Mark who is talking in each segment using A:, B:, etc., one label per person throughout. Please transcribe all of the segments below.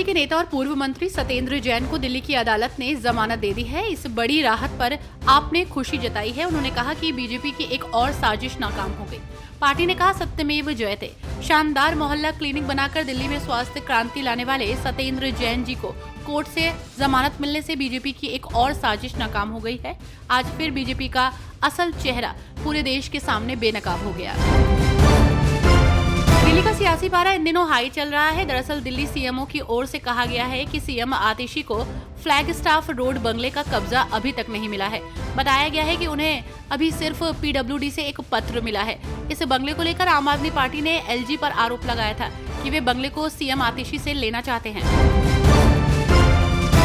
A: Party के नेता और पूर्व मंत्री सत्येंद्र जैन को दिल्ली की अदालत ने जमानत दे दी है। इस बड़ी राहत पर आपने खुशी जताई है। उन्होंने कहा कि बीजेपी की एक और साजिश नाकाम हो गई। पार्टी ने कहा, सत्यमेव जयते। शानदार मोहल्ला क्लिनिक बनाकर दिल्ली में स्वास्थ्य क्रांति लाने वाले सत्येंद्र जैन जी को कोर्ट से जमानत मिलने से बीजेपी की एक और साजिश नाकाम हो गई है। आज फिर बीजेपी का असल चेहरा पूरे देश के सामने बेनकाब हो गया। दिल्ली का सियासी पारा इन दिनों हाई चल रहा है। दरअसल दिल्ली सीएमओ की ओर से कहा गया है कि सीएम आतिशी को फ्लैग स्टाफ रोड बंगले का कब्जा अभी तक नहीं मिला है। बताया गया है कि उन्हें अभी सिर्फ पीडब्ल्यूडी से एक पत्र मिला है। इस बंगले को लेकर आम आदमी पार्टी ने एलजी पर आरोप लगाया था कि वे बंगले को सीएम आतिशी से लेना चाहते हैं।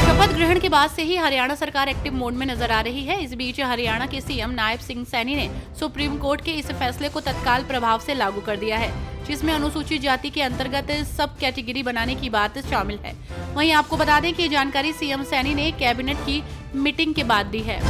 A: शपथ ग्रहण के बाद से ही हरियाणा सरकार एक्टिव मोड में नजर आ रही है। इस बीच हरियाणा के सीएम नायब सिंह सैनी ने सुप्रीम कोर्ट के इस फैसले को तत्काल प्रभाव से लागू कर दिया है, जिसमें अनुसूचित जाति के अंतर्गत सब कैटेगरी बनाने की बात शामिल है। वहीं आपको बता दें कि ये जानकारी सीएम सैनी ने कैबिनेट की मीटिंग के बाद दी है।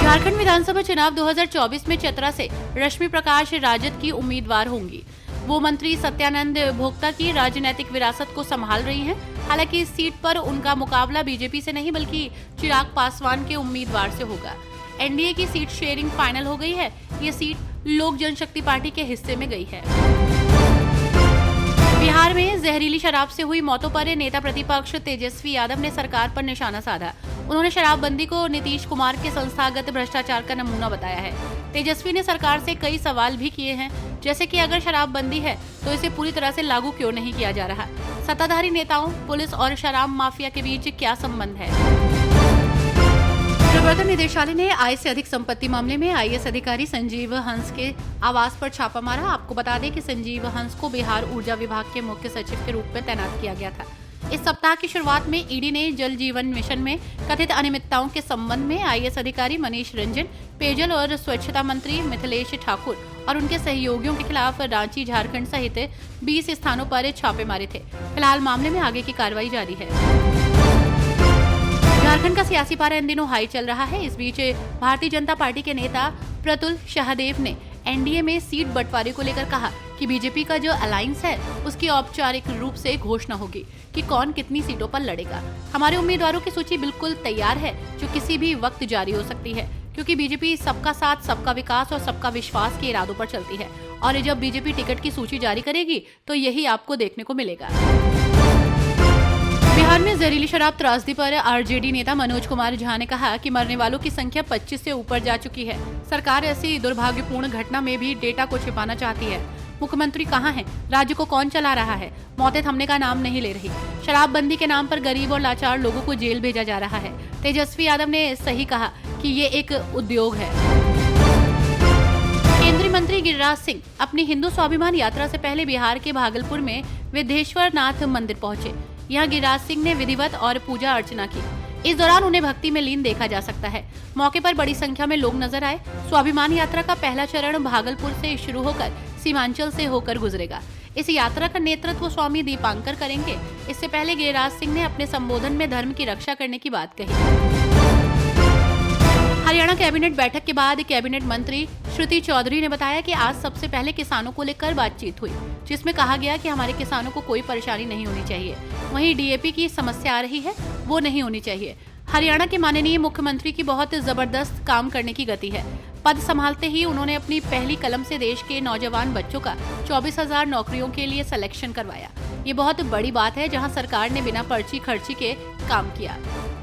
A: झारखंड विधानसभा चुनाव 2024 में चतरा से रश्मि प्रकाश राजद की उम्मीदवार होंगी। वो मंत्री सत्यानंद भोक्ता की राजनीतिक विरासत को संभाल रही हैं। हालांकि इस सीट पर उनका मुकाबला बीजेपी से नहीं बल्कि चिराग पासवान के उम्मीदवार से होगा। एनडीए की सीट शेयरिंग फाइनल हो गई है। ये सीट लोक जनशक्ति पार्टी के हिस्से में गई है। बिहार में जहरीली शराब से हुई मौतों पर नेता प्रतिपक्ष तेजस्वी यादव ने सरकार पर निशाना साधा। उन्होंने शराबबंदी को नीतीश कुमार के संस्थागत भ्रष्टाचार का नमूना बताया है। तेजस्वी ने सरकार से कई सवाल भी किए हैं, जैसे कि अगर शराबबंदी है तो इसे पूरी तरह से लागू क्यों नहीं किया जा रहा। सत्ताधारी नेताओं, पुलिस और शराब माफिया के बीच क्या संबंध है। प्रवर्तन निदेशालय ने आय से अधिक संपत्ति मामले में आईएएस अधिकारी संजीव हंस के आवास पर छापा मारा। आपको बता दें कि संजीव हंस को बिहार ऊर्जा विभाग के मुख्य सचिव के रूप में तैनात किया गया था। इस सप्ताह की शुरुआत में ईडी ने जल जीवन मिशन में कथित अनियमितताओं के संबंध में आईएएस अधिकारी मनीष रंजन, पेयजल और स्वच्छता मंत्री मिथिलेश ठाकुर और उनके सहयोगियों के खिलाफ रांची, झारखंड सहित 20 स्थानों पर छापे मारे थे। फिलहाल मामले में आगे की कार्रवाई जारी है। झारखंड का सियासी पारा इन दिनों हाई चल रहा है। इस बीच भारतीय जनता पार्टी के नेता प्रतुल शाहदेव ने एनडीए में सीट बंटवारे को लेकर कहा कि बीजेपी का जो अलायंस है उसकी औपचारिक रूप से घोषणा होगी कि कौन कितनी सीटों पर लड़ेगा। हमारे उम्मीदवारों की सूची बिल्कुल तैयार है, जो किसी भी वक्त जारी हो सकती है, क्योंकि बीजेपी सबका साथ, सबका विकास और सबका विश्वास के इरादों पर चलती है। और जब बीजेपी टिकट की सूची जारी करेगी तो यही आपको देखने को मिलेगा। बिहार में जहरीली शराब त्रासदी पर आरजेडी नेता मनोज कुमार झा ने कहा कि मरने वालों की संख्या 25 से ऊपर जा चुकी है। सरकार ऐसी दुर्भाग्यपूर्ण घटना में भी डेटा को छिपाना चाहती है। मुख्यमंत्री कहाँ हैं? राज्य को कौन चला रहा है? मौतें थमने का नाम नहीं ले रही। शराबबंदी के नाम पर गरीब और लाचार लोगों को जेल भेजा जा रहा है। तेजस्वी यादव ने सही कहा कि ये एक उद्योग है। केंद्रीय मंत्री गिरिराज सिंह अपनी हिंदू स्वाभिमान यात्रा से पहले बिहार के भागलपुर में विदेश्वर नाथ मंदिर पहुंचे। यहाँ गिरिराज सिंह ने विधिवत और पूजा अर्चना की। इस दौरान उन्हें भक्ति में लीन देखा जा सकता है। मौके पर बड़ी संख्या में लोग नजर आए। स्वाभिमान यात्रा का पहला चरण भागलपुर से शुरू होकर सीमांचल से होकर गुजरेगा। इस यात्रा का नेतृत्व स्वामी दीपांकर करेंगे। इससे पहले गिरिराज सिंह ने अपने संबोधन में धर्म की रक्षा करने की बात कही। हरियाणा कैबिनेट बैठक के बाद कैबिनेट मंत्री श्रुति चौधरी ने बताया कि आज सबसे पहले किसानों को लेकर बातचीत हुई, जिसमें कहा गया कि हमारे किसानों को कोई परेशानी नहीं होनी चाहिए। वहीं डीएपी की समस्या आ रही है, वो नहीं होनी चाहिए। हरियाणा के माननीय मुख्यमंत्री की बहुत जबरदस्त काम करने की गति है। पद संभालते ही उन्होंने अपनी पहली कलम से देश के नौजवान बच्चों का 24,000 नौकरियों के लिए सिलेक्शन करवाया। ये बहुत बड़ी बात है, जहां सरकार ने बिना पर्ची खर्ची के काम किया।